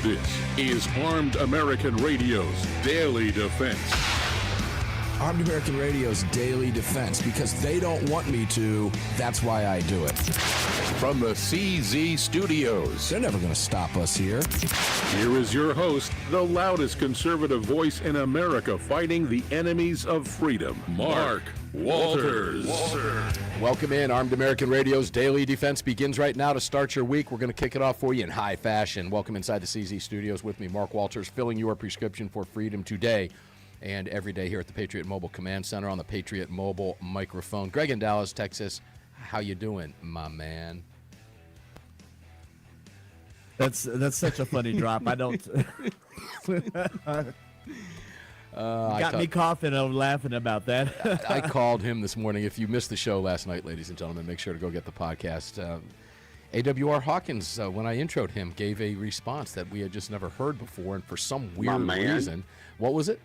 This is Armed American Radio's Daily Defense. Armed American Radio's Daily Defense. Because they don't want me to, that's why I do it. From the CZ Studios. They're never going to stop us here. Here is your host, the loudest conservative voice in America fighting the enemies of freedom, Mark Walters. Welcome in. Armed American Radio's Daily Defense begins right now to start your week. We're going to kick it off for you in high fashion. Welcome inside the CZ Studios with me, Mark Walters, filling your prescription for freedom today and every day here at the Patriot Mobile Command Center on the Patriot Mobile microphone. Greg in Dallas, Texas. How you doing, my man? That's such a funny drop. I don't. Got me coughing and laughing about that. I called him this morning. If you missed the show last night, ladies and gentlemen, make sure to go get the podcast. AAR Hawkins, when I introed him, gave a response that we had just never heard before, and for some weird reason. What was it?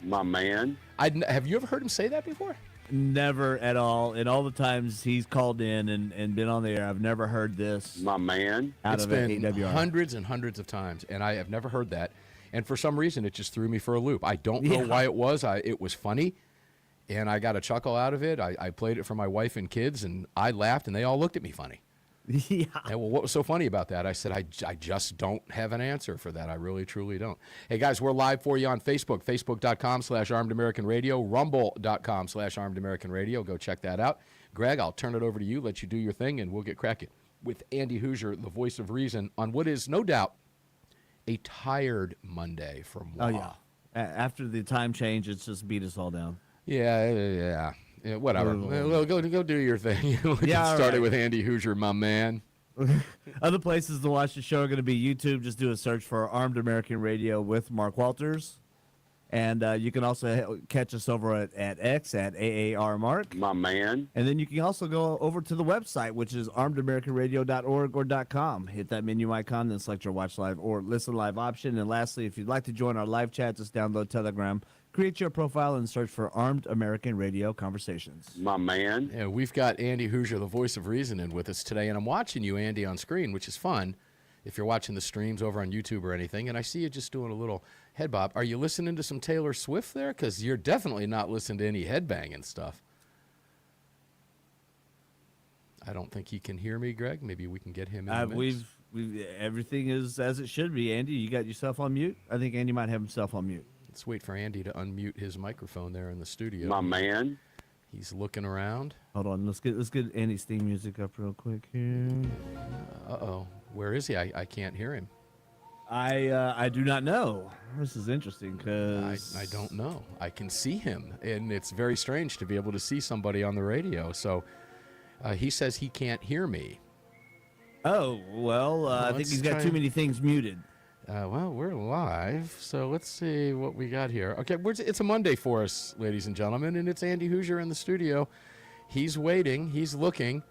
My man. Have you ever heard him say that before? Never at all. And all the times he's called in and been on the air, I've never heard this. My man. It's been hundreds and hundreds of times, and I have never heard that. And for some reason, it just threw me for a loop. I don't know why it was. It was funny, and I got a chuckle out of it. I played it for my wife and kids, and I laughed, and they all looked at me funny. Yeah. And, well, what was so funny about that? I said, I just don't have an answer for that. I really, truly don't. Hey, guys, we're live for you on Facebook, facebook.com/armedamericanradio, rumble.com/armedamericanradio. Go check that out. Greg, I'll turn it over to you, let you do your thing, and we'll get cracking with Andy Hooser, the voice of reason, on what is no doubt a tired Monday from Oh, yeah. After the time change, it's just beat us all down. Yeah, whatever. Go do your thing. Started with Andy Hooser, my man. Other places to watch the show are going to be YouTube. Just do a search for Armed American Radio with Mark Walters. And you can also catch us over at X at AAR Mark. My man. And then you can also go over to the website, which is armedamericanradio.org or .com. Hit that menu icon, then select your watch live or listen live option. And lastly, if you'd like to join our live chat, just download Telegram, create your profile, and search for Armed American Radio Conversations. My man. Yeah, we've got Andy Hooser, the voice of reason, in with us today. And I'm watching you, Andy, on screen, which is fun if you're watching the streams over on YouTube or anything. And I see you just doing a little head bob. Are you listening to some Taylor Swift there? Because you're definitely not listening to any headbanging stuff. I don't think he can hear me, Greg. Maybe we can get him in the mix. Everything is as it should be. Andy, you got yourself on mute? I think Andy might have himself on mute. Let's wait for Andy to unmute his microphone there in the studio. My man. He's looking around. Hold on. Let's get Andy's theme music up real quick here. Uh-oh. Where is he? I can't hear him. I do not know. This is interesting because I don't know. I can see him, and it's very strange to be able to see somebody on the radio. So he says he can't hear me. Oh, well, I think he's got too many things muted. Well, we're live, so let's see what we got here. Okay, it's a Monday for us, ladies and gentlemen, and it's Andy Hooser in the studio. He's waiting. He's looking.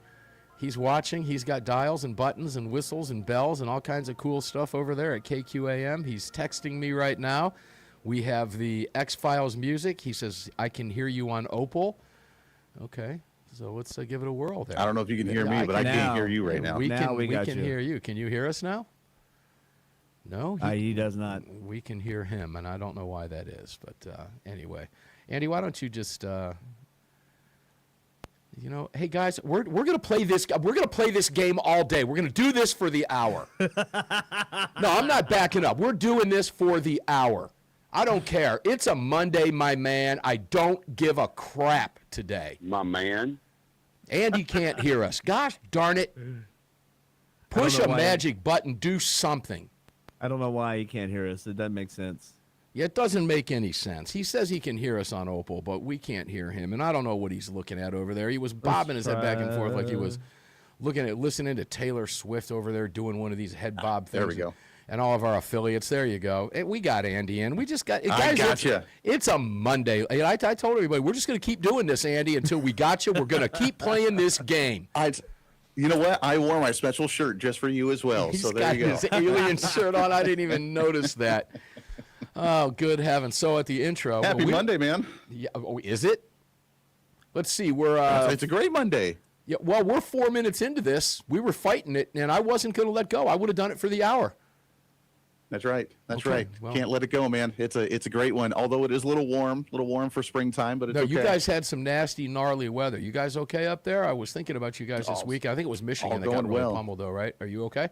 He's watching. He's got dials and buttons and whistles and bells and all kinds of cool stuff over there at KQAM. He's texting me right now. We have the X-Files music. He says, I can hear you on Opal. Okay, so let's give it a whirl there. I don't know if you can hear me, but I can't hear you right now. We can hear you. Can you hear us now? No? He does not. We can hear him, and I don't know why that is. But anyway, Andy, why don't you just... hey guys, we're gonna play this. We're gonna play this game all day. We're gonna do this for the hour. No, I'm not backing up. We're doing this for the hour. I don't care. It's a Monday, my man. I don't give a crap today. My man. Andy can't hear us. Gosh darn it! Push a magic button. Do something. I don't know why he can't hear us. It doesn't make sense. Yeah, it doesn't make any sense. He says he can hear us on Opal, but we can't hear him, and I don't know what he's looking at over there. He was bobbing his head back and forth like he was listening to Taylor Swift over there doing one of these head bob things. There we go. And all of our affiliates. There you go. We got Andy in. We just got... Guys, I got you. It's a Monday. I told everybody, we're just going to keep doing this, Andy, until we got you. We're going to keep playing this game. You know what? I wore my special shirt just for you as well. He's so there you go. He's got his alien shirt on. I didn't even notice that. Oh, good heavens. So at the intro... Happy Monday, man. Yeah, is it? Let's see. We're... it's a great Monday. Yeah, well, we're 4 minutes into this. We were fighting it, and I wasn't going to let go. I would have done it for the hour. That's right. That's Okay, right. well- Can't let it go, man. It's a great one. Although it is a little warm for springtime, but it's No, okay. you guys had some nasty, gnarly weather. You guys okay up there? I was thinking about you guys this week. I think it was Michigan that got going really well. pummeled, though, right? Are you okay?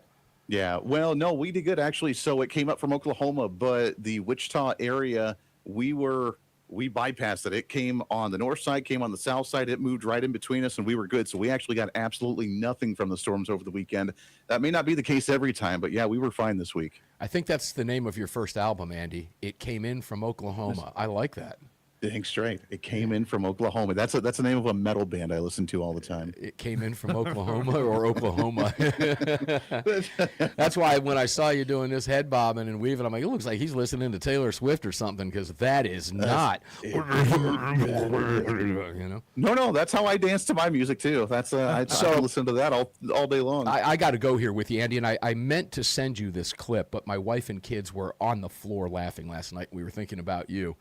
Yeah. Well, no, we did good actually. So it came up from Oklahoma, but the Wichita area, we bypassed it. It came on the north side, came on the south side. It moved right in between us, and we were good. So we actually got absolutely nothing from the storms over the weekend. That may not be the case every time, but yeah, we were fine this week. I think that's the name of your first album, Andy. It Came In From Oklahoma. I like that. Dang straight. It came in from Oklahoma. That's the name of a metal band I listen to all the time. It came in from Oklahoma or Oklahoma. That's why when I saw you doing this head bobbing and weaving, I'm like, it looks like he's listening to Taylor Swift or something, because that is not. You know? No, that's how I dance to my music too. That's I listen to that all day long. I got to go here with you, Andy, and I meant to send you this clip, but my wife and kids were on the floor laughing last night. We were thinking about you.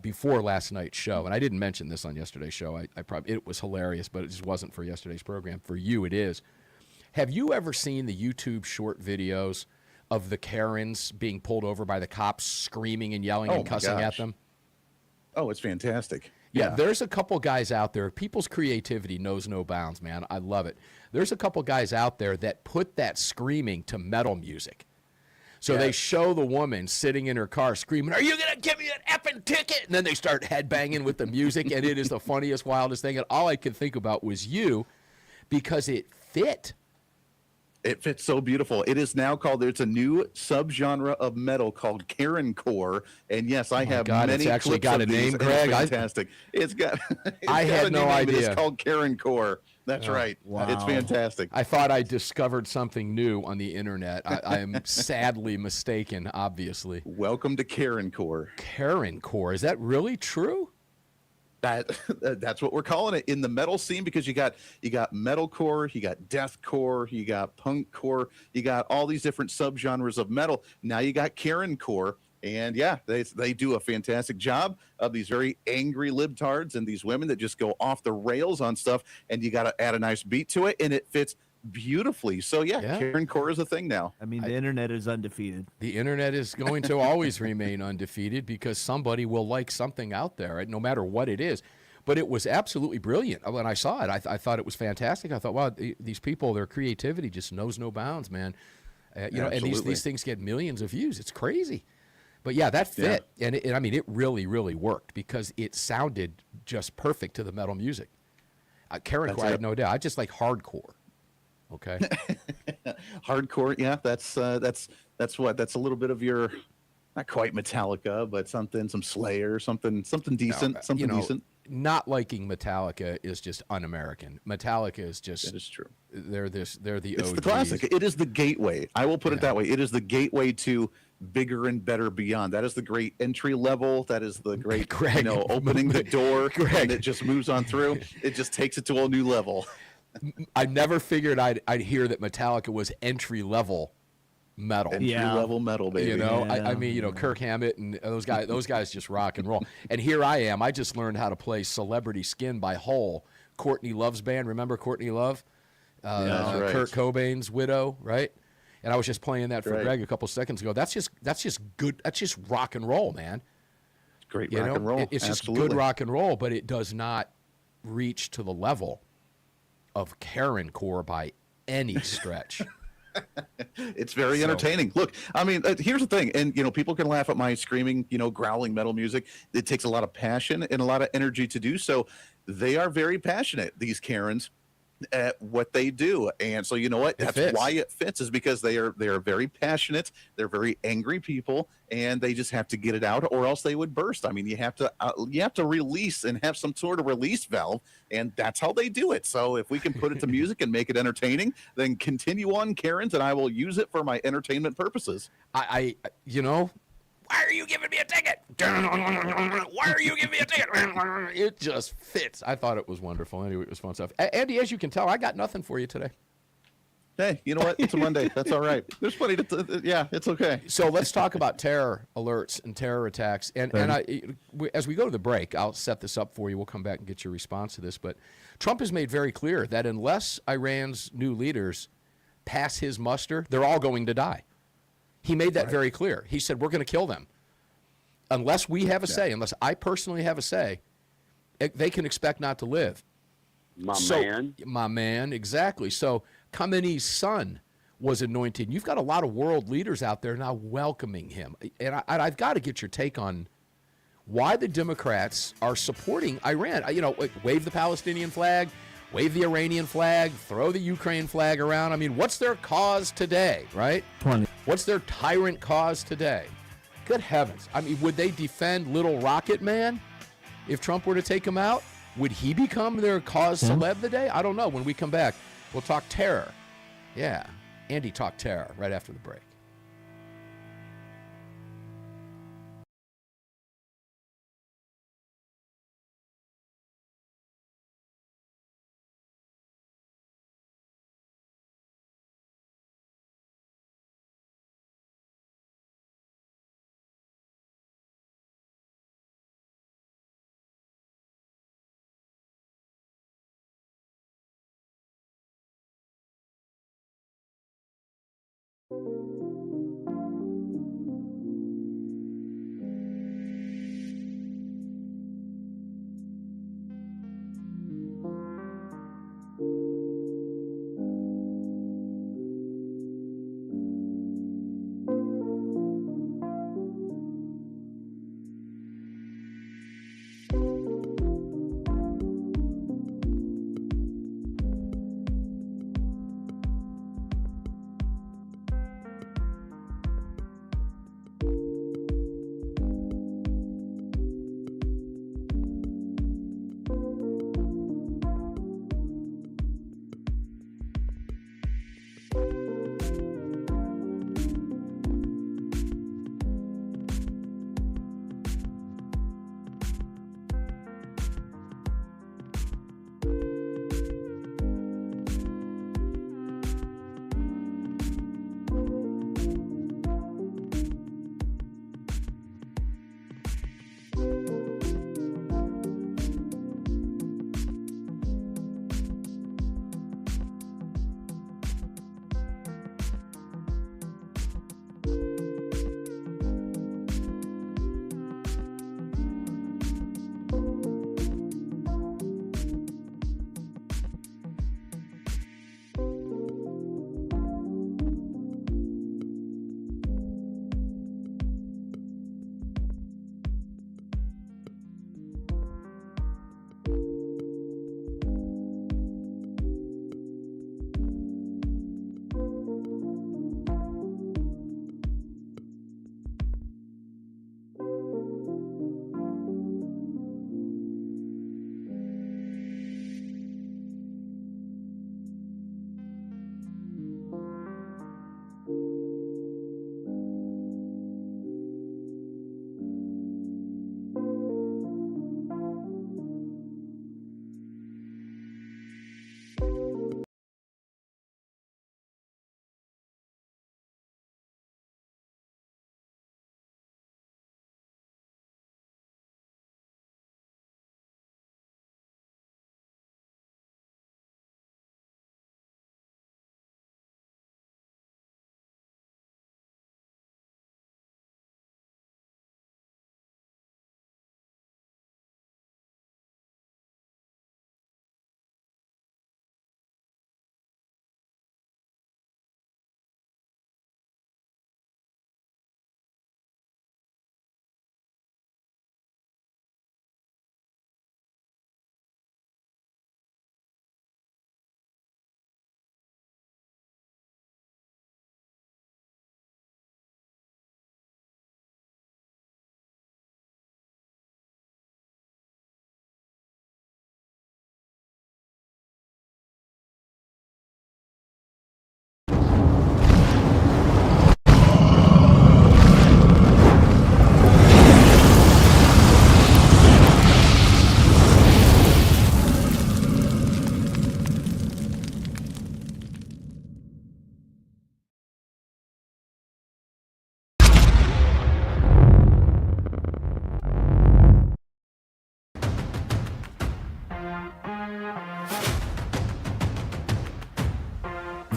Before last night's show, and I didn't mention this on yesterday's show. I probably, it was hilarious, but it just wasn't for yesterday's program. For you, it is. Have you ever seen the YouTube short videos of the Karens being pulled over by the cops, screaming and yelling and cussing at them? Oh, it's fantastic. Yeah, there's a couple guys out there. People's creativity knows no bounds, man. I love it. There's a couple guys out there that put that screaming to metal music. So they show the woman sitting in her car screaming, "Are you going to give me an effing ticket?" And then they start headbanging with the music, and it is the funniest, wildest thing. And all I could think about was you, because it fit. It fits so beautiful. It is now called, there's a new subgenre of metal called Karencore. And yes, I have God, many it's actually clips got of a name, these, and Greg. It's fantastic. It's got, I had no idea. It's called Karencore. That's right. wow. It's fantastic. I thought I discovered something new on the internet. I am sadly mistaken, obviously. Welcome to Karencore. Karencore, is that really true? That's what we're calling it in the metal scene, because you got metalcore, you got deathcore, you got punkcore, you got all these different subgenres of metal. Now you got Karencore, and yeah, they do a fantastic job of these very angry libtards and these women that just go off the rails on stuff, and you got to add a nice beat to it, and it fits beautifully. So yeah, Karencore is a thing now. I mean, the internet is undefeated. The internet is going to always remain undefeated, because somebody will like something out there, right? No matter what it is. But it was absolutely brilliant. When I saw it, I thought it was fantastic. I thought, wow, these people, their creativity just knows no bounds, man. You know, and these things get millions of views. It's crazy. But yeah, that fit. Yeah. And I mean, it really, really worked, because it sounded just perfect to the metal music. Karencore, I had no doubt. I just like hardcore. Okay. Hardcore, yeah, that's a little bit of your, not quite Metallica, but some Slayer, something decent, decent. Not liking Metallica is just un-American. Metallica is just, that is true. They're the It's OGs. the classic. It is the gateway. I will put it that way. It is the gateway to bigger and better beyond. That is the great entry level. That is the great, Greg, opening the door, Greg. and it just moves on through. It just takes it to a new level. I never figured I'd hear that Metallica was entry level metal. Entry level metal, baby. You know, Yeah. I mean, Kirk Hammett and those guys just rock and roll. And here I am. I just learned how to play Celebrity Skin by Hole, Courtney Love's band. Remember Courtney Love? That's right. Kurt Cobain's widow, right? And I was just playing that for Right. Greg a couple seconds ago. That's just good. That's just rock and roll, man. Great You rock know, and roll. it's just Absolutely. good rock and roll, but it does not reach to the level of Karencore by any stretch. It's very entertaining. Look, I mean, here's the thing, and people can laugh at my screaming, growling metal music. It takes a lot of passion and a lot of energy to do so. They are very passionate, these Karens, at what they do, and so you know what? That's why it fits, is because they are very passionate. They're very angry people, and they just have to get it out, or else they would burst. I mean, you have to release and have some sort of release valve, and that's how they do it. So if we can put it to music and make it entertaining, then continue on, Karens, and I will use it for my entertainment purposes. Why are you giving me a ticket? Why are you giving me a ticket? It just fits. I thought it was wonderful. Anyway, it was fun stuff. Andy, as you can tell, I got nothing for you today. Hey, you know what? It's a Monday. That's all right. There's plenty to, yeah, it's okay. So let's talk about terror alerts and terror attacks. And as we go to the break, I'll set this up for you. We'll come back and get your response to this. But Trump has made very clear that unless Iran's new leaders pass his muster, they're all going to die. He made that very clear. He said, we're going to kill them. Unless we have a say, unless I personally have a say, they can expect not to live. My man, exactly. So Khamenei's son was anointed. You've got a lot of world leaders out there now welcoming him. And I've got to get your take on why the Democrats are supporting Iran. You know, wave the Palestinian flag, wave the Iranian flag, throw the Ukraine flag around. I mean, what's their cause today, right? 20. What's their tyrant cause today? Good heavens. I mean, would they defend Little Rocket Man if Trump were to take him out? Would he become their cause celeb today? I don't know. When we come back, we'll talk terror. Yeah, Andy talked terror right after the break.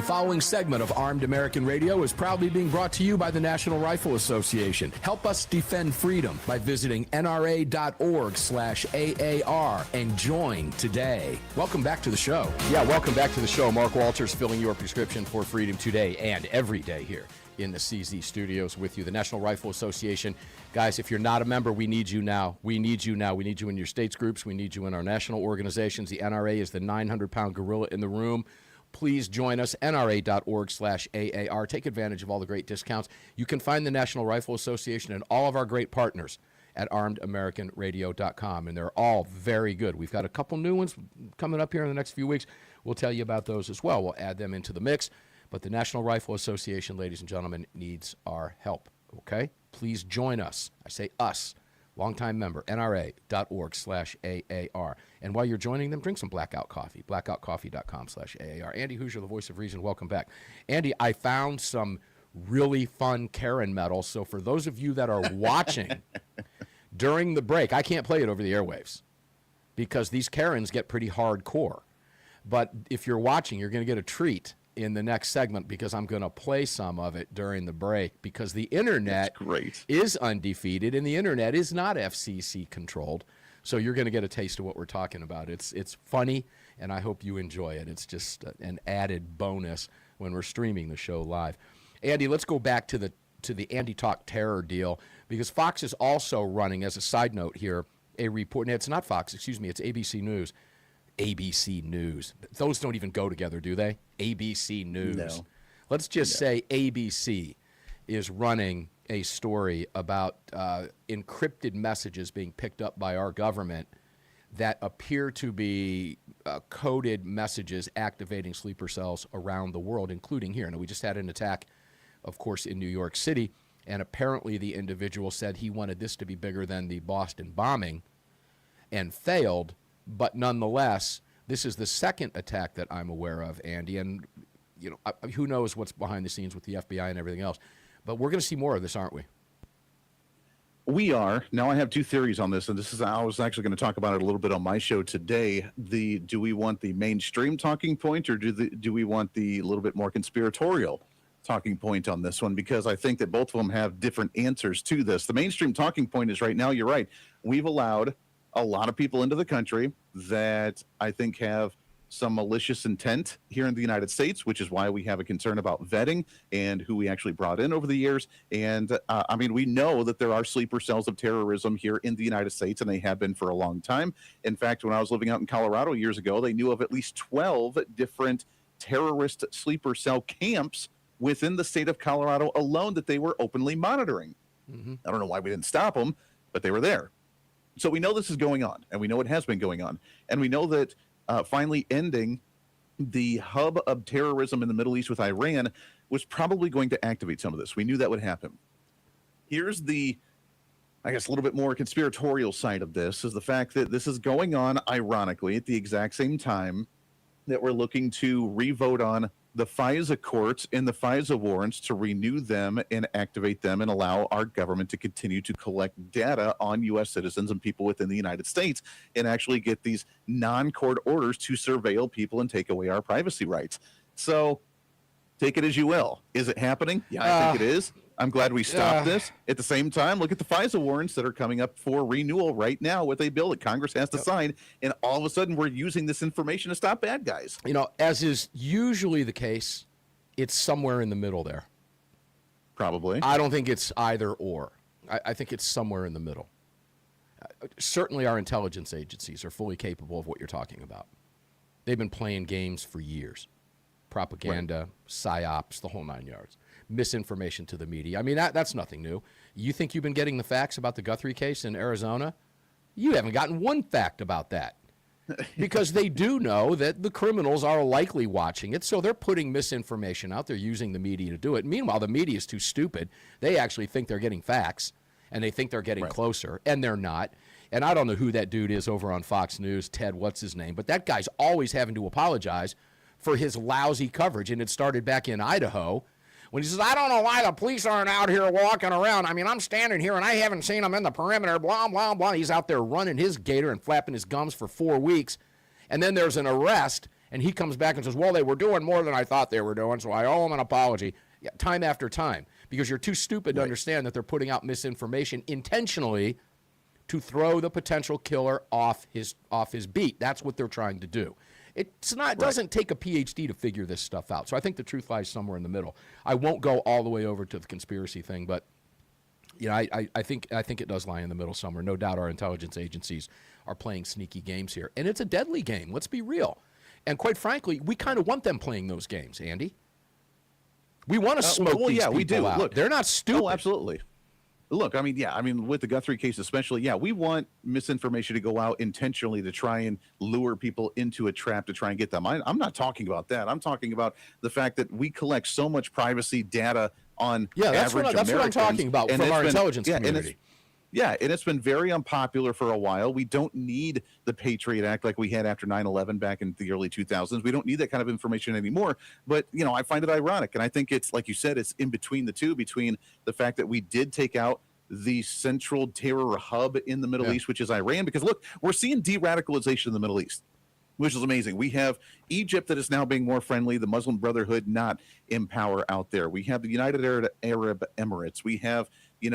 The following segment of Armed American Radio is proudly being brought to you by the National Rifle Association. Help us defend freedom by visiting nra.org/AAR and join today. Welcome back to the show. Yeah, welcome back to the show. Mark Walters filling your prescription for freedom today and every day here in the CZ studios with you. The National Rifle Association. Guys, if you're not a member, we need you now. We need you now. We need you in your states groups. We need you in our national organizations. The NRA is the 900-pound gorilla in the room. Please join us, nra.org/AAR. Take advantage of all the great discounts. You can find the National Rifle Association and all of our great partners at armedamericanradio.com, and they're all very good. We've got a couple new ones coming up here in the next few weeks. We'll tell you about those as well. We'll add them into the mix. But the National Rifle Association, ladies and gentlemen, needs our help, okay? Please join us. I say us. Longtime member, nra.org/AAR. And while you're joining them, drink some Blackout Coffee, blackoutcoffee.com/AAR. Andy Hooser, the voice of reason, welcome back. Andy, I found some really fun Karen medals. So for those of you that are watching during the break, I can't play it over the airwaves because these Karens get pretty hardcore. But if you're watching, you're going to get a treat in the next segment because I'm going to play some of it during the break because the internet is undefeated and the internet is not FCC controlled. So you're going to get a taste of what we're talking about. It's funny, and I hope you enjoy it. It's just an added bonus when we're streaming the show live. Andy, let's go back to the Andy Talk terror deal because Fox is also running, as a side note here, a report. No, it's not Fox, excuse me, it's ABC News. ABC News. Those don't even go together, do they? ABC News. No. Let's just say ABC is running a story about encrypted messages being picked up by our government that appear to be coded messages activating sleeper cells around the world, including here. Now, we just had an attack, of course, in New York City, and apparently the individual said he wanted this to be bigger than the Boston bombing and failed. But nonetheless, this is the second attack that I'm aware of, Andy, and you know, who knows what's behind the scenes with the FBI and everything else. But we're going to see more of this, aren't we? We are. Now I have two theories on this, and I was actually going to talk about it a little bit on my show today. Do we want the mainstream talking point, or do we want the little bit more conspiratorial talking point on this one? Because I think that both of them have different answers to this. The mainstream talking point is right now, you're right, we've allowed a lot of people into the country that I think have some malicious intent here in the United States, which is why we have a concern about vetting and who we actually brought in over the years. And I mean, we know that there are sleeper cells of terrorism here in the United States, and they have been for a long time. In fact, when I was living out in Colorado years ago, they knew of at least 12 different terrorist sleeper cell camps within the state of Colorado alone that they were openly monitoring. Mm-hmm. I don't know why we didn't stop them, but they were there. So we know this is going on, and we know it has been going on. And we know that finally ending the hub of terrorism in the Middle East with Iran was probably going to activate some of this. We knew that would happen. Here's the, I guess, a little bit more conspiratorial side of this, is the fact that this is going on, ironically, at the exact same time that we're looking to revote on the FISA courts and the FISA warrants to renew them and activate them and allow our government to continue to collect data on U.S. citizens and people within the United States and actually get these non-court orders to surveil people and take away our privacy rights. So take it as you will. Is it happening? Yeah, I think it is. I'm glad we stopped this. At the same time, look at the FISA warrants that are coming up for renewal right now with a bill that Congress has to sign, and all of a sudden we're using this information to stop bad guys. You know, as is usually the case, it's somewhere in the middle there. Probably. I don't think it's either or. I think it's somewhere in the middle. Certainly our intelligence agencies are fully capable of what you're talking about. They've been playing games for years. Propaganda, psyops, the whole 9 yards. Misinformation to the media. I mean, that's nothing new. You think you've been getting the facts about the Guthrie case in Arizona? You haven't gotten one fact about that. Because they do know that the criminals are likely watching it, so they're putting misinformation out. They're using the media to do it. Meanwhile, the media is too stupid. They actually think they're getting facts, and they think they're getting closer, and they're not. And I don't know who that dude is over on Fox News, Ted, what's his name, but that guy's always having to apologize for his lousy coverage, and it started back in Idaho when he says, I don't know why the police aren't out here walking around. I mean, I'm standing here, and I haven't seen them in the perimeter, blah, blah, blah. He's out there running his gator and flapping his gums for 4 weeks, and then there's an arrest, And he comes back and says, well, they were doing more than I thought they were doing, so I owe them an apology. Yeah, time after time, because you're too stupid to understand that they're putting out misinformation intentionally to throw the potential killer off his beat. That's what they're trying to do. It doesn't take a PhD to figure this stuff out. So I think the truth lies somewhere in the middle. I won't go all the way over to the conspiracy thing, but I think it does lie in the middle somewhere. No doubt our intelligence agencies are playing sneaky games here. And it's a deadly game. Let's be real. And quite frankly, we kind of want them playing those games, Andy. We want to smoke these people we do. out. Look, they're not stupid. Oh, absolutely. Look, I mean, with the Guthrie case especially, we want misinformation to go out intentionally to try and lure people into a trap to try and get them. I'm not talking about that. I'm talking about the fact that we collect so much privacy data on that's what I'm talking about from our intelligence community. And it's been very unpopular for a while. We don't need the Patriot Act like we had after 9/11 back in the early 2000s. We don't need that kind of information anymore. But, I find it ironic. And I think it's, like you said, it's in between the two, between the fact that we did take out the central terror hub in the Middle East, which is Iran. Because, look, we're seeing de-radicalization in the Middle East, which is amazing. We have Egypt that is now being more friendly, the Muslim Brotherhood not in power out there. We have the United Arab Emirates. We have,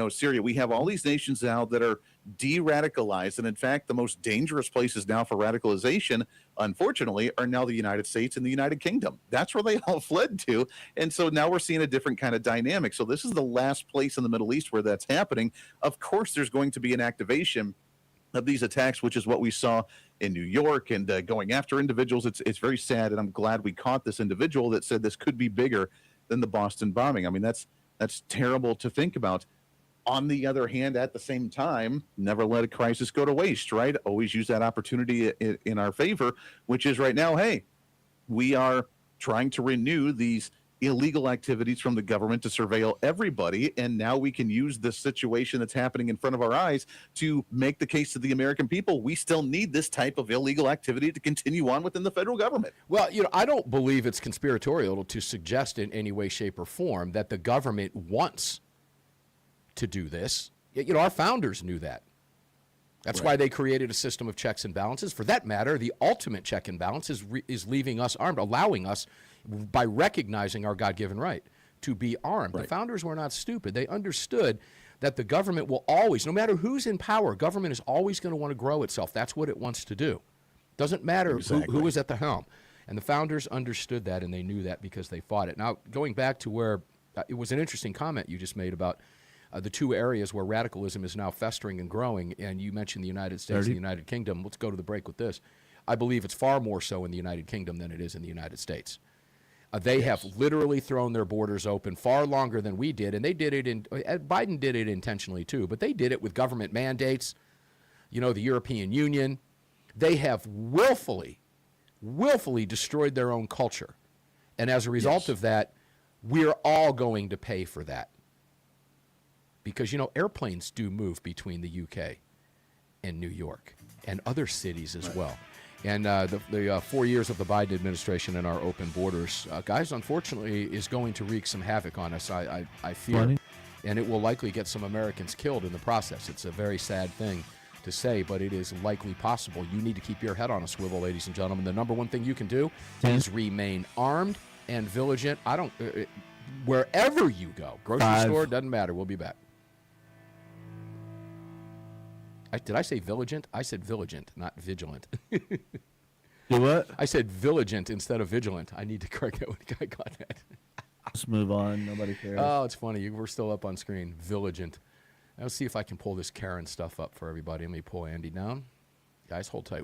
Syria. We have all these nations now that are de-radicalized. And in fact, the most dangerous places now for radicalization, unfortunately, are now the United States and the United Kingdom. That's where they all fled to. And so now we're seeing a different kind of dynamic. So this is the last place in the Middle East where that's happening. Of course, there's going to be an activation of these attacks, which is what we saw in New York, and going after individuals. It's very sad, and I'm glad we caught this individual that said this could be bigger than the Boston bombing. I mean, that's terrible to think about. On the other hand, at the same time, never let a crisis go to waste, right? Always use that opportunity in our favor, which is right now, hey, we are trying to renew these illegal activities from the government to surveil everybody, and now we can use this situation that's happening in front of our eyes to make the case to the American people. We still need this type of illegal activity to continue on within the federal government. Well, I don't believe it's conspiratorial to suggest in any way, shape, or form that the government wants to do this. Our founders knew that. That's why they created a system of checks and balances. For that matter, the ultimate check and balance is leaving us armed, allowing us, by recognizing our God-given right, to be armed. The founders were not stupid. They understood that the government will always, no matter who's in power, government is always going to want to grow itself. That's what it wants to do. Doesn't matter who is at the helm. And the founders understood that, and they knew that because they fought it. Now, going back to where it was an interesting comment you just made about the two areas where radicalism is now festering and growing, and you mentioned the United States and the United Kingdom. Let's go to the break with this. I believe it's far more so in the United Kingdom than it is in the United States. They have literally thrown their borders open far longer than we did, and they did it Biden did it intentionally too, but they did it with government mandates, the European Union. They have willfully destroyed their own culture. And as a result of that, we're all going to pay for that. Because, airplanes do move between the UK and New York and other cities as well. And the 4 years of the Biden administration and our open borders, guys, unfortunately, is going to wreak some havoc on us, I fear. Funny. And it will likely get some Americans killed in the process. It's a very sad thing to say, but it is likely possible. You need to keep your head on a swivel, ladies and gentlemen. The number one thing you can do is remain armed and vigilant. Wherever you go, grocery store, doesn't matter. We'll be back. Did I say vigilant? I said vigilant, not vigilant. Do what? I said vigilant instead of vigilant. I need to correct that one. I got that. Let's move on. Nobody cares. Oh, it's funny. We're still up on screen. Vigilant. Let's see if I can pull this Karen stuff up for everybody. Let me pull Andy down. Guys, hold tight.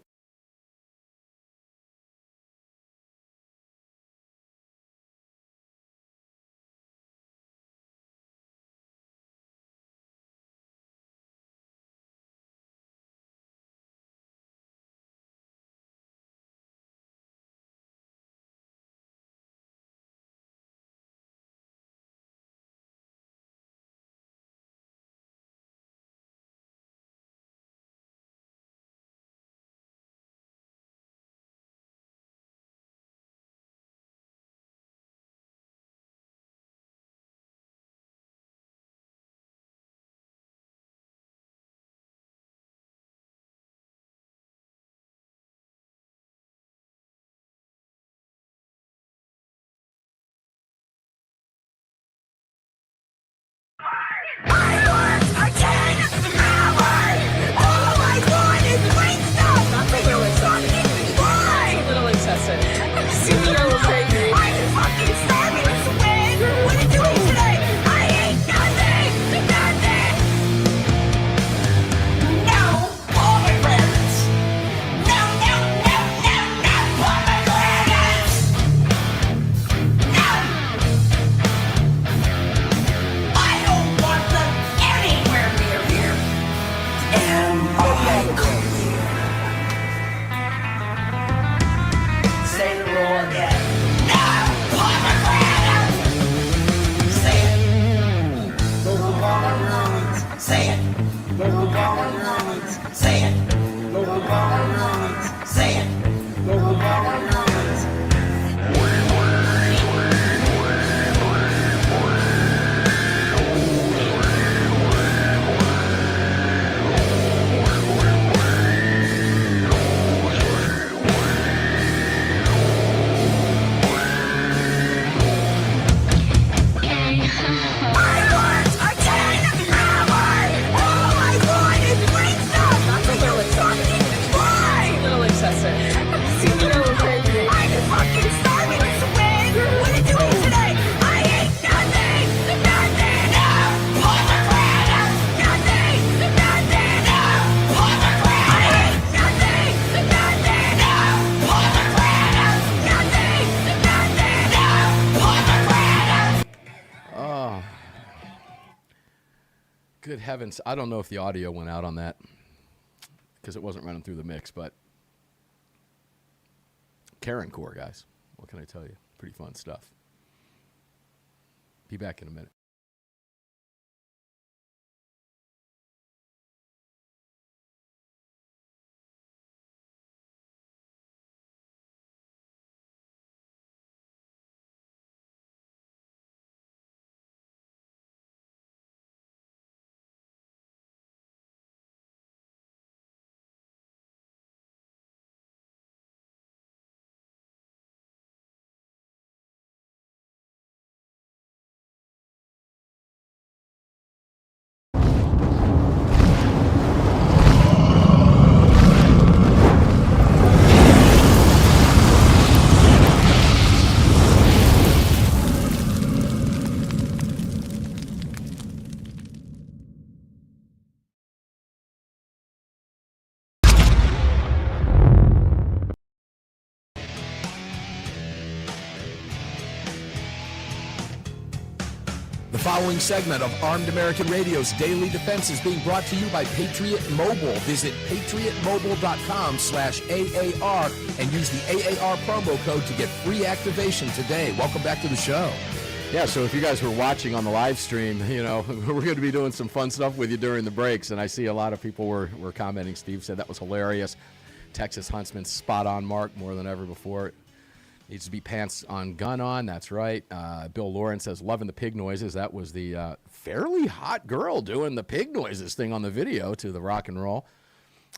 Good heavens. I don't know if the audio went out on that because it wasn't running through the mix, but Karen Core, guys. What can I tell you? Pretty fun stuff. Be back in a minute. The following segment of Armed American Radio's Daily Defense is being brought to you by Patriot Mobile. Visit patriotmobile.com/AAR and use the AAR promo code to get free activation today. Welcome back to the show. Yeah, so if you guys were watching on the live stream, you know, we're going to be doing some fun stuff with you during the breaks, and I see a lot of people were commenting. Steve said that was hilarious. Texas Huntsman, spot on, Mark, more than ever before. Needs to be pants on, gun on. That's right. Bill Lawrence says, loving the pig noises. That was the fairly hot girl doing the pig noises thing on the video to the rock and roll.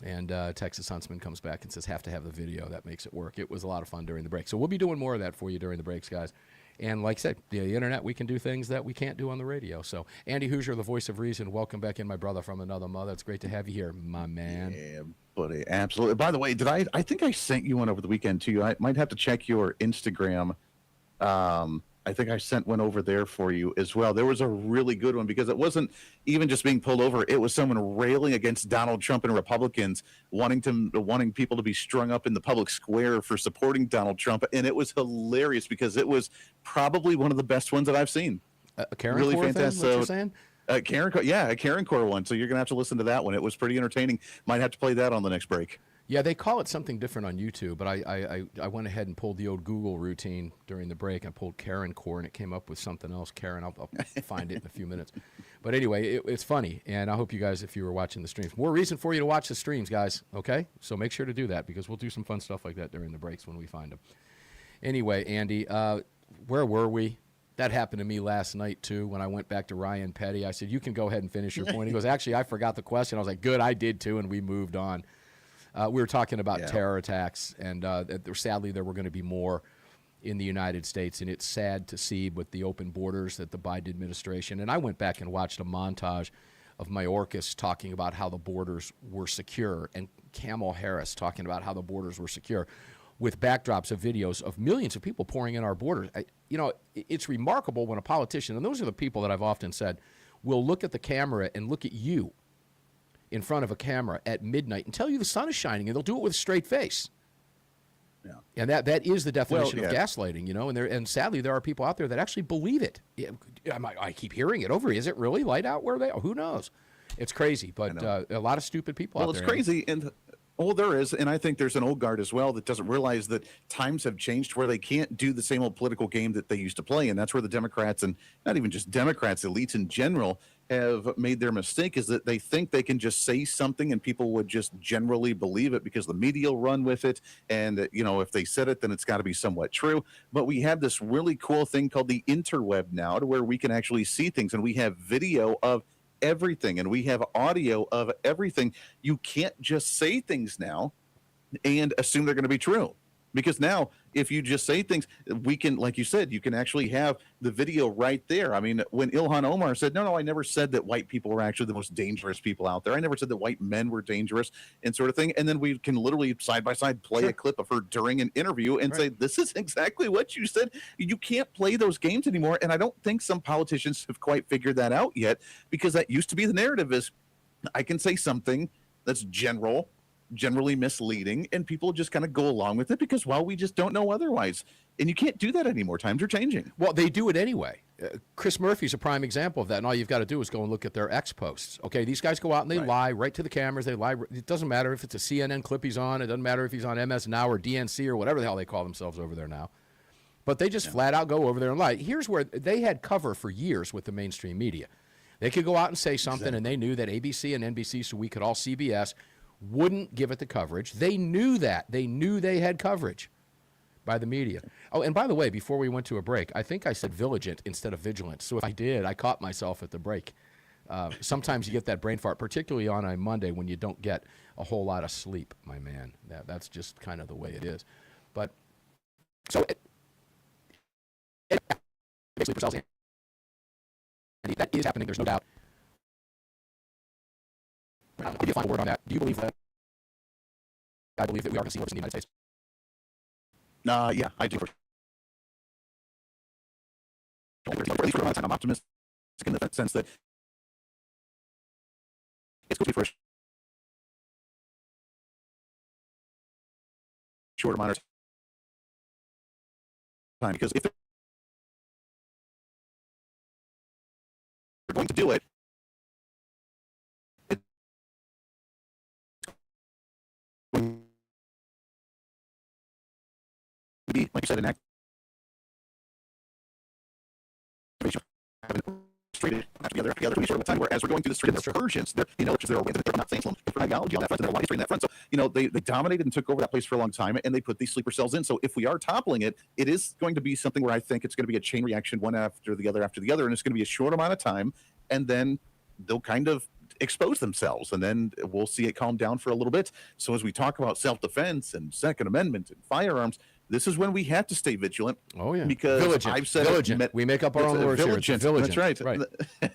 And Texas Huntsman comes back and says, have to have the video. That makes it work. It was a lot of fun during the break. So we'll be doing more of that for you during the breaks, guys. And like I said, the internet, we can do things that we can't do on the radio. So Andy Hoosier, the voice of reason, welcome back in, my brother from another mother. It's great to have you here, my man. Yeah, buddy, absolutely. By the way, I think I sent you one over the weekend too. I might have to check your Instagram. I think I sent one over there for you as well. There was a really good one because it wasn't even just being pulled over. It was someone railing against Donald Trump and Republicans, wanting people to be strung up in the public square for supporting Donald Trump. And it was hilarious because it was probably one of the best ones that I've seen. A Karen really Core fantastic. Thing, what you're saying? A Karen Core one. So you're going to have to listen to that one. It was pretty entertaining. Might have to play that on the next break. Yeah, they call it something different on YouTube, but I went ahead and pulled the old Google routine during the break. I pulled Karen Core, and it came up with something else. Karen, I'll find it in a few minutes. But anyway, it's funny, and I hope you guys, if you were watching the streams, more reason for you to watch the streams, guys, okay? So make sure to do that because we'll do some fun stuff like that during the breaks when we find them. Anyway, Andy, where were we? That happened to me last night, too, when I went back to Ryan Petty. I said, you can go ahead and finish your point. He goes, actually, I forgot the question. I was like, good, I did, too, and we moved on. We were talking about terror attacks, and sadly there were going to be more in the United States, and it's sad to see with the open borders that the Biden administration, and I went back and watched a montage of Mayorkas talking about how the borders were secure, and Kamala Harris talking about how the borders were secure, with backdrops of videos of millions of people pouring in our borders. It's remarkable when a politician, and those are the people that I've often said, will look at the camera and look at you in front of a camera at midnight and tell you the sun is shining, and they'll do it with a straight face. Yeah. And that is the definition of gaslighting, you know, and sadly there are people out there that actually believe it. I keep hearing it over. Is it really light out where they are? Who knows? It's crazy, but a lot of stupid people out there. Well, it's crazy, and there is, and I think there's an old guard as well that doesn't realize that times have changed where they can't do the same old political game that they used to play, and that's where the Democrats, and not even just Democrats, elites in general, have made their mistake, is that they think they can just say something and people would just generally believe it because the media will run with it, and if they said it, then it's got to be somewhat true. But we have this really cool thing called the interweb now, to where we can actually see things, and we have video of everything, and we have audio of everything. You can't just say things now and assume they're going to be true, because now if you just say things, we can, like you said, you can actually have the video right there. I mean, when Ilhan Omar said, no, I never said that white people were actually the most dangerous people out there. I never said that white men were dangerous, and sort of thing. And then we can literally side by side play a clip of her during an interview and say, this is exactly what you said. You can't play those games anymore. And I don't think some politicians have quite figured that out yet, because that used to be the narrative, is I can say something that's generally misleading, and people just kind of go along with it because, well, we just don't know otherwise. And you can't do that anymore. Times are changing. Well, they do it anyway. Chris Murphy's a prime example of that, and all you've got to do is go and look at their X posts. Okay, these guys go out and they lie right to the cameras. They lie. It doesn't matter if it's a CNN clip he's on. It doesn't matter if he's on MS Now or DNC or whatever the hell they call themselves over there now. But they just flat out go over there and lie. Here's where they had cover for years with the mainstream media. They could go out and say something, and they knew that ABC and NBC, so we could all CBS, wouldn't give it the coverage. They knew that. They knew they had coverage by the media. Oh, and by the way, before we went to a break, I think I said vigilant instead of vigilant. So if I did, I caught myself at the break. Sometimes you get that brain fart, particularly on a Monday when you don't get a whole lot of sleep, my man. That's just kind of the way it is. But so basically, for that is happening. There's no doubt. I'll give you a final word on that. Do you believe that? I believe that we are going to see what's in the United States. Yeah, I do. At least for a long time, I'm optimistic in the sense that it's going to be for a short amount of time, because if they're going to do it, be, like you said, an activation after the other pretty short of a time. Whereas we're going through this string of versions, which is their way, they're not saying some different ideology on that front, and they're widespreading that front. So, they dominated and took over that place for a long time, and they put these sleeper cells in. So if we are toppling it, it is going to be something where I think it's going to be a chain reaction, one after the other, and it's going to be a short amount of time, and then they'll kind of expose themselves, and then we'll see it calm down for a little bit. So as we talk about self-defense and Second Amendment and firearms, this is when we have to stay vigilant. Oh yeah, because vigilant. I've said vigilant. We make up our own words here. It's vigilant. That's right.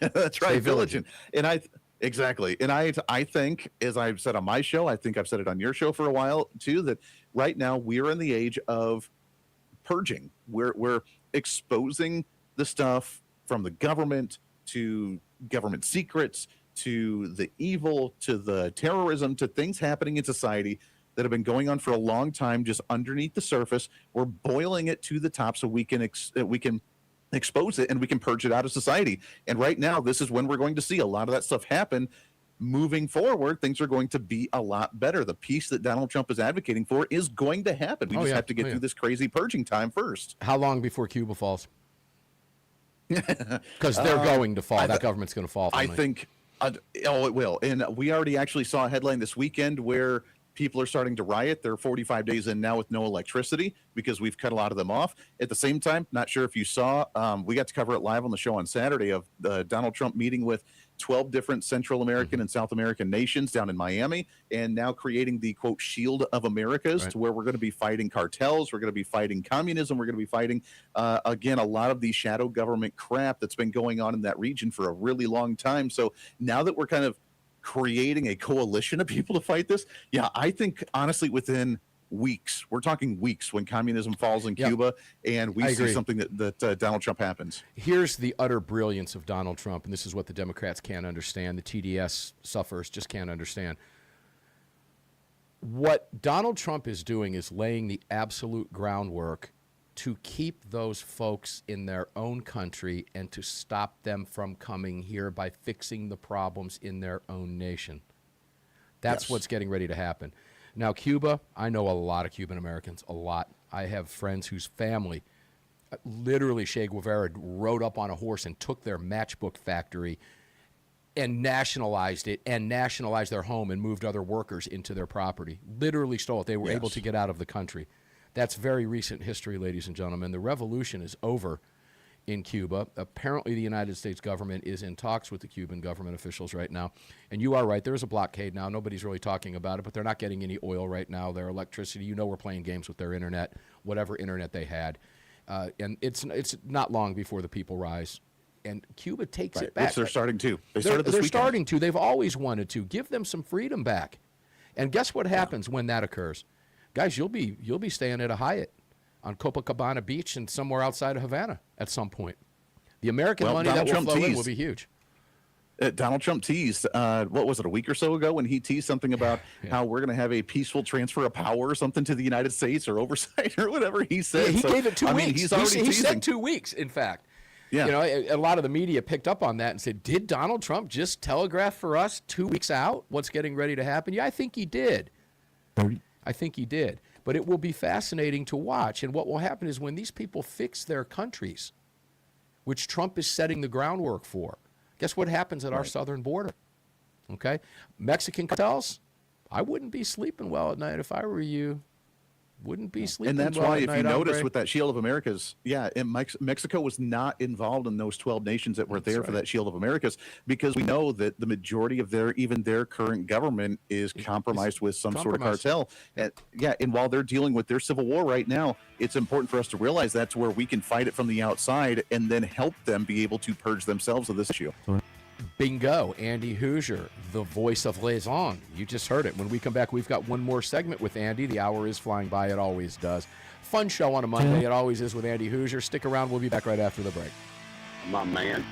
That's right. Vigilant. And exactly. And I think, as I've said on my show, I think I've said it on your show for a while too, that right now we're in the age of purging. We're exposing the stuff from the government to government secrets to the evil to the terrorism to things happening in society that have been going on for a long time, just underneath the surface. We're boiling it to the top so we can expose it and we can purge it out of society. And right now, this is when we're going to see a lot of that stuff happen. Moving forward, things are going to be a lot better. The peace that Donald Trump is advocating for is going to happen. We just have to get through this crazy purging time first. How long before Cuba falls? Because they're going to fall. That government's going to fall. I think, it will. And we already actually saw a headline this weekend where people are starting to riot. They're 45 days in now with no electricity because we've cut a lot of them off. At the same time, not sure if you saw, we got to cover it live on the show on Saturday of Donald Trump meeting with 12 different Central American and South American nations down in Miami, and now creating the, quote, Shield of Americas, to where we're going to be fighting cartels. We're going to be fighting communism. We're going to be fighting, again, a lot of the shadow government crap that's been going on in that region for a really long time. So now that we're kind of creating a coalition of people to fight this, I think, honestly, within weeks, we're talking weeks, when communism falls in Cuba and we see something that Donald Trump happens. Here's the utter brilliance of Donald Trump, and this is what the Democrats can't understand. The TDS suffers just can't understand. What Donald Trump is doing is laying the absolute groundwork to keep those folks in their own country and to stop them from coming here by fixing the problems in their own nation. That's what's getting ready to happen. Now, Cuba, I know a lot of Cuban Americans, a lot. I have friends whose family, literally Che Guevara rode up on a horse and took their matchbook factory and nationalized it and nationalized their home and moved other workers into their property. Literally stole it. They were able to get out of the country. That's very recent history, ladies and gentlemen. The revolution is over in Cuba. Apparently, the United States government is in talks with the Cuban government officials right now. And you are right. There is a blockade now. Nobody's really talking about it, but they're not getting any oil right now. Their electricity, we're playing games with their internet, whatever internet they had. And it's not long before the people rise. And Cuba takes it back. Which they're starting to. They're starting to. They've always wanted to. Give them some freedom back. And guess what happens when that occurs? Guys, you'll be staying at a Hyatt on Copacabana Beach and somewhere outside of Havana at some point. The American money that will flow in will be huge. Donald Trump teased, what was it, a week or so ago, when he teased something about how we're going to have a peaceful transfer of power or something to the United States or oversight or whatever he said. Yeah, he gave it 2 weeks. He's already teasing. He said 2 weeks, in fact. Yeah. You know, a lot of the media picked up on that and said, did Donald Trump just telegraph for us 2 weeks out what's getting ready to happen? Yeah, I think he did. I think he did. But it will be fascinating to watch. And what will happen is when these people fix their countries, which Trump is setting the groundwork for, guess what happens at our southern border? Okay? Mexican cartels, I wouldn't be sleeping well at night if I were you. Wouldn't be sleeping And that's well why, at if night, you notice hombre. with that Shield of Americas, and Mexico was not involved in those 12 nations that were there for that Shield of Americas, because we know that the majority of their current government is compromised with some sort of cartel. And while they're dealing with their civil war right now, it's important for us to realize that's where we can fight it from the outside and then help them be able to purge themselves of this issue. Bingo. Andy Hoosier, the voice of raison. You just heard it. When we come back, we've got one more segment with Andy. The hour is flying by. It always does. Fun show on a Monday. It always is with Andy Hoosier. Stick around. We'll be back right after the break. My man.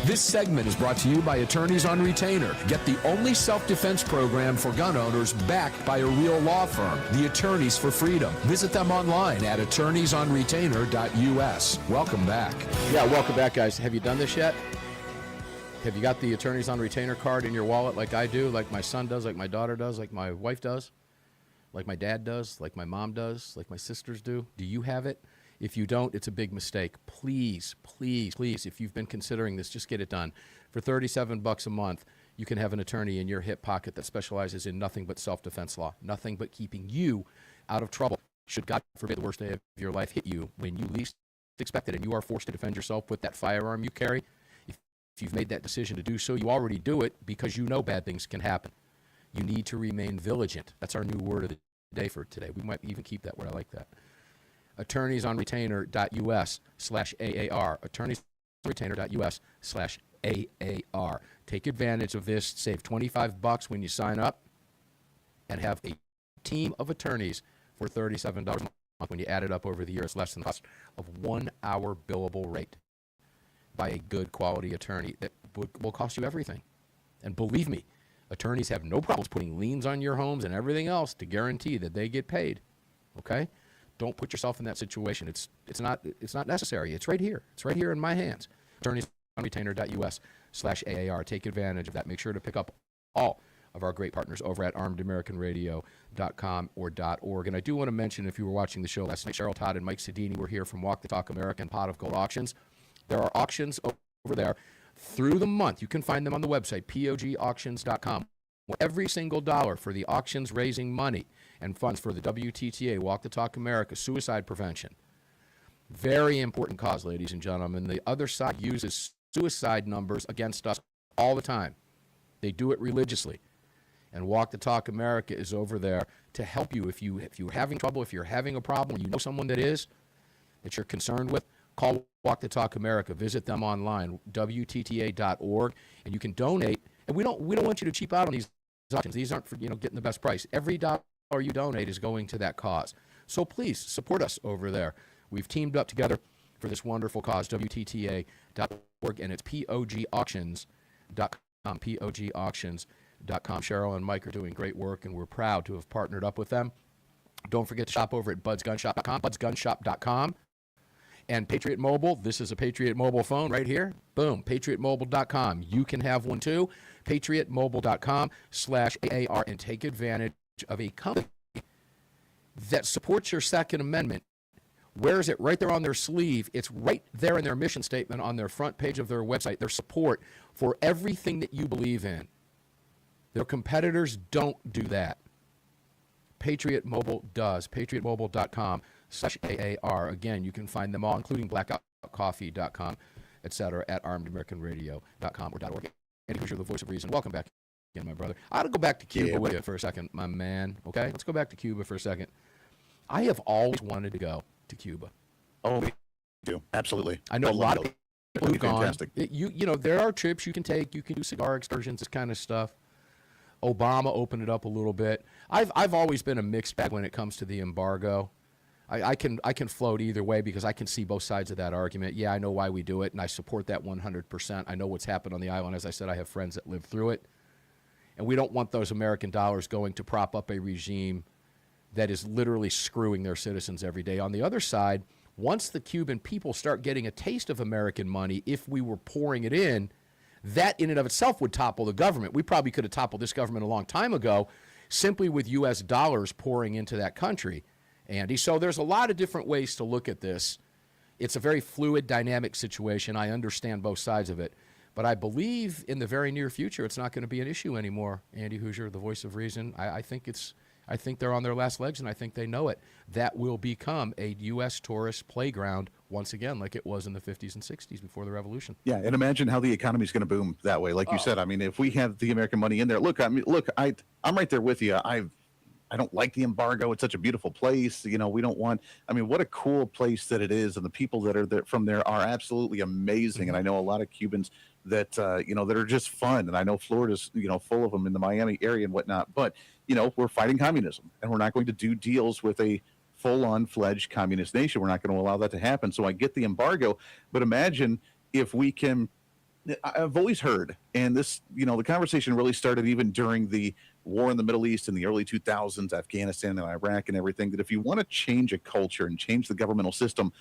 This segment is brought to you by Attorneys on Retainer. Get the only self-defense program for gun owners backed by a real law firm, the Attorneys for Freedom. Visit them online at attorneysonretainer.us. Welcome back. Yeah, welcome back, guys. Have you done this yet? Have you got the Attorneys on Retainer card in your wallet like I do, like my son does, like my daughter does, like my wife does, like my dad does, like my mom does, like my sisters do? Do you have it? If you don't, it's a big mistake. Please, please, please, if you've been considering this, just get it done. For $37 a month, you can have an attorney in your hip pocket that specializes in nothing but self-defense law, nothing but keeping you out of trouble. Should, God forbid, the worst day of your life hit you when you least expect it and you are forced to defend yourself with that firearm you carry, if you've made that decision to do so, you already do it because you know bad things can happen. You need to remain vigilant. That's our new word of the day for today. We might even keep that word. I like that. attorneysonretainer.us/AAR. attorneysonretainer.us/AAR. Take advantage of this. Save $25 when you sign up and have a team of attorneys for $37 a month. When you add it up over the year, it's less than the cost of 1 hour billable rate by a good quality attorney that will cost you everything. And believe me, attorneys have no problems putting liens on your homes and everything else to guarantee that they get paid. Okay? Don't put yourself in that situation. It's not necessary. It's right here. It's right here in my hands. attorneysonretainer.us/AAR. Take advantage of that. Make sure to pick up all of our great partners over at armedamericanradio.com or .org. And I do want to mention, if you were watching the show last night, Cheryl Todd and Mike Sedini were here from Walk the Talk America and Pot of Gold Auctions. There are auctions over there through the month. You can find them on the website, pogauctions.com, where every single dollar for the auctions raising money and funds for the WTTA, Walk the Talk America, suicide prevention. Very important cause, ladies and gentlemen. The other side uses suicide numbers against us all the time. They do it religiously. And Walk the Talk America is over there to help you. If you're having trouble, if you're having a problem, or you know someone that you're concerned with, call Walk the Talk America. Visit them online, WTTA.org, and you can donate. And we don't want you to cheap out on these auctions. These aren't for getting the best price. Every dollar you donate is going to that cause. So please support us over there. We've teamed up together for this wonderful cause, WTTA.org, and it's POGauctions.com, POGauctions.com. Cheryl and Mike are doing great work, and we're proud to have partnered up with them. Don't forget to shop over at budsgunshop.com, budsgunshop.com. And Patriot Mobile, this is a Patriot Mobile phone right here. Boom, patriotmobile.com. You can have one too. patriotmobile.com/AAR, and take advantage of a company that supports your Second Amendment. Wears it right there on their sleeve. It's right there in their mission statement on their front page of their website, their support for everything that you believe in. Their competitors don't do that. Patriot Mobile does. patriotmobile.com/AAR. Again, you can find them all, including blackoutcoffee.com, etc., at armedamericanradio.com or .org. And here's the voice of reason. Welcome back again, my brother. I ought to go back to Cuba with you for a second, my man. Okay? Let's go back to Cuba for a second. I have always wanted to go to Cuba. Oh, we do. Absolutely. I know a lot of people who've gone. Fantastic. There are trips you can take. You can do cigar excursions, this kind of stuff. Obama opened it up a little bit. I've always been a mixed bag when it comes to the embargo. I can float either way because I can see both sides of that argument. Yeah, I know why we do it, and I support that 100%. I know what's happened on the island. As I said, I have friends that live through it. And we don't want those American dollars going to prop up a regime that is literally screwing their citizens every day. On the other side, once the Cuban people start getting a taste of American money, if we were pouring it in, that in and of itself would topple the government. We probably could have toppled this government a long time ago simply with U.S. dollars pouring into that country, Andy. So there's a lot of different ways to look at this. It's a very fluid, dynamic situation. I understand both sides of it. But I believe in the very near future it's not going to be an issue anymore, Andy Hooser, the voice of reason. I think they're on their last legs, and I think they know it. That will become a U.S. tourist playground once again, like it was in the 50s and 60s before the revolution. Yeah, and imagine how the economy is going to boom that way. Like you said, I mean, if we have the American money in there, I'm right there with you. I don't like the embargo. It's such a beautiful place. We don't want. I mean, what a cool place that it is, and the people that are there from there are absolutely amazing. And I know a lot of Cubans that that are just fun. And I know Florida's full of them in the Miami area and whatnot. But we're fighting communism, and we're not going to do deals with a full-on fledged communist nation. We're not going to allow that to happen. So I get the embargo, but imagine if we can I've always heard, and this, the conversation really started even during the war in the Middle East in the early 2000s, Afghanistan and Iraq and everything, that if you want to change a culture and change the governmental system,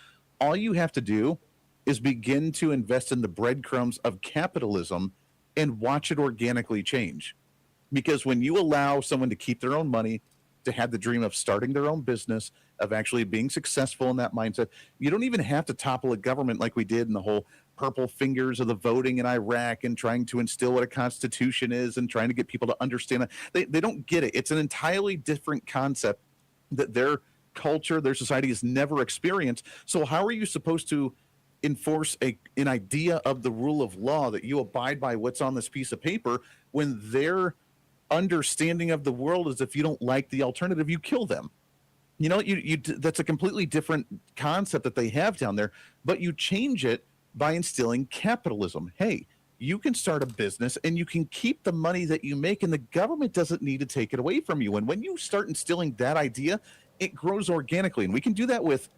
all you have to do is begin to invest in the breadcrumbs of capitalism and watch it organically change. Because when you allow someone to keep their own money, to have the dream of starting their own business, of actually being successful in that mindset, you don't even have to topple a government like we did in the whole purple fingers of the voting in Iraq and trying to instill what a constitution is and trying to get people to understand it. They don't get it. It's an entirely different concept that their culture, their society has never experienced. So how are you supposed to enforce an idea of the rule of law, that you abide by what's on this piece of paper, when their understanding of the world is if you don't like the alternative, you kill them? That's a completely different concept that they have down there, but you change it by instilling capitalism. Hey, you can start a business and you can keep the money that you make, and the government doesn't need to take it away from you. And when you start instilling that idea, it grows organically. And we can do that with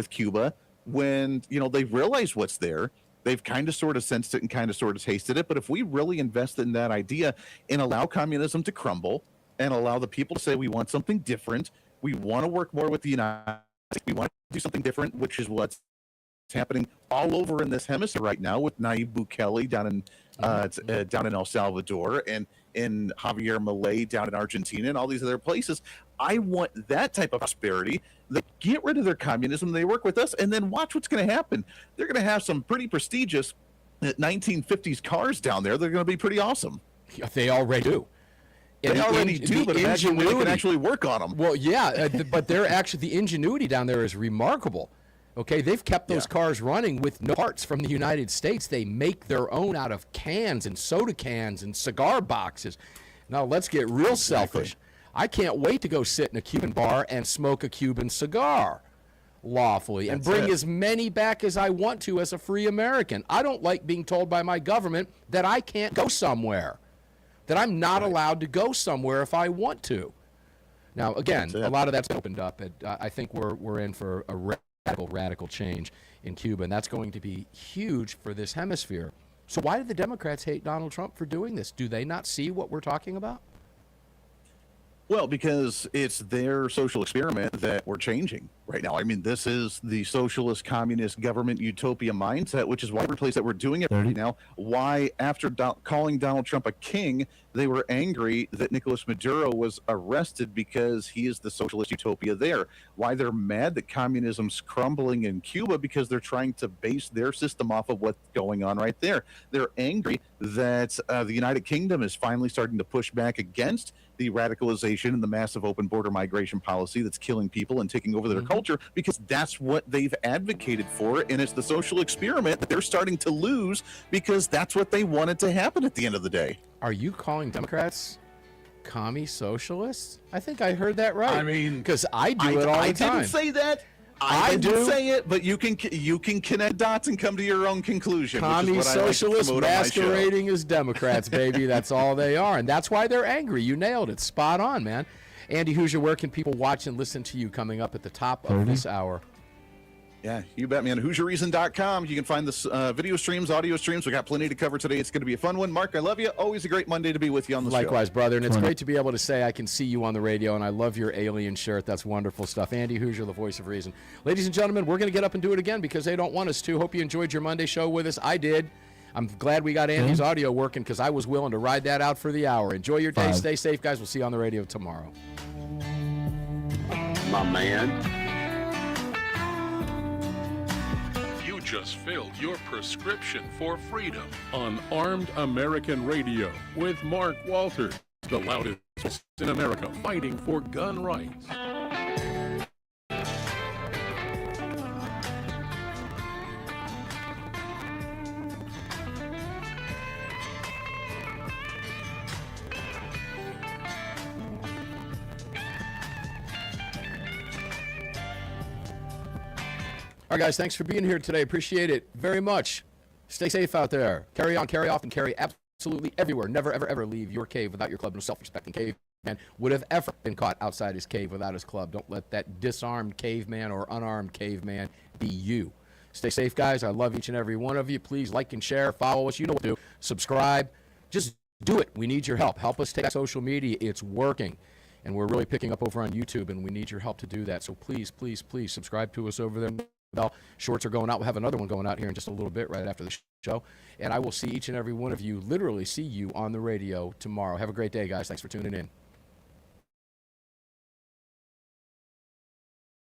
Cuba, when, they realize what's there. They've kind of sort of sensed it and kind of sort of tasted it. But if we really invest in that idea and allow communism to crumble and allow the people to say, we want something different, we want to work more with the United States, we want to do something different, which is what's happening all over in this hemisphere right now with Nayib Bukele down in El Salvador, and in Javier Milei down in Argentina and all these other places. I want that type of prosperity. They get rid of their communism, they work with us, and then watch what's going to happen. They're going to have some pretty prestigious 1950s cars down there. They're going to be pretty awesome. They already do. They already do, but imagine when they can actually work on them. Well, yeah, but they're actually, the ingenuity down there is remarkable. Okay, they've kept those cars running with no parts from the United States. They make their own out of cans and soda cans and cigar boxes. Now, let's get real selfish. I can't wait to go sit in a Cuban bar and smoke a Cuban cigar lawfully and bring as many back as I want to as a free American. I don't like being told by my government that I can't go somewhere, that I'm not allowed to go somewhere if I want to. Now, again, a lot of that's opened up. I think we're in for a radical change in Cuba, and that's going to be huge for this hemisphere. So why do the Democrats hate Donald Trump for doing this? Do they not see what we're talking about? Well, because it's their social experiment that we're changing right now. I mean, this is the socialist, communist, government utopia mindset, which is why every place that we're doing it right now. Why, after calling Donald Trump a king, they were angry that Nicolas Maduro was arrested because he is the socialist utopia there. Why they're mad that communism's crumbling in Cuba, because they're trying to base their system off of what's going on right there. They're angry that the United Kingdom is finally starting to push back against the radicalization and the massive open border migration policy that's killing people and taking over their culture, because that's what they've advocated for. And it's the social experiment that they're starting to lose, because that's what they wanted to happen at the end of the day. Are you calling Democrats commie socialists? I think I heard that right. I mean, because I do it all the time. I didn't say that. I didn't say it, but you can connect dots and come to your own conclusion. Commie socialists masquerading as Democrats, baby. That's all they are, and that's why they're angry. You nailed it. Spot on, man. Andy Hooser, where can people watch and listen to you coming up at the top of this hour? Yeah, you bet, man. HooserReason.com. You can find the video streams, audio streams. We got plenty to cover today. It's going to be a fun one. Mark, I love you. Always a great Monday to be with you on the show. Likewise, brother. And it's great to be able to say I can see you on the radio, and I love your alien shirt. That's wonderful stuff. Andy Hooser, the voice of reason. Ladies and gentlemen, we're going to get up and do it again because they don't want us to. Hope you enjoyed your Monday show with us. I did. I'm glad we got Andy's audio working because I was willing to ride that out for the hour. Enjoy your day. Stay safe, guys. We'll see you on the radio tomorrow. My man. Just filled your prescription for freedom on Armed American Radio with Mark Walters, the loudest voice in America fighting for gun rights. All right, guys, thanks for being here today. Appreciate it very much. Stay safe out there. Carry on, carry off, and carry absolutely everywhere. Never, ever, ever leave your cave without your club. No self-respecting caveman would have ever been caught outside his cave without his club. Don't let that disarmed caveman or unarmed caveman be you. Stay safe, guys. I love each and every one of you. Please like and share, follow us. You know what to do. Subscribe. Just do it. We need your help. Help us take back social media. It's working. And we're really picking up over on YouTube, and we need your help to do that. So please, please, please subscribe to us over there. Well, shorts are going out. We'll have another one going out here in just a little bit right after the show. And I will see each and every one of you, literally see you on the radio tomorrow. Have a great day, guys. Thanks for tuning in.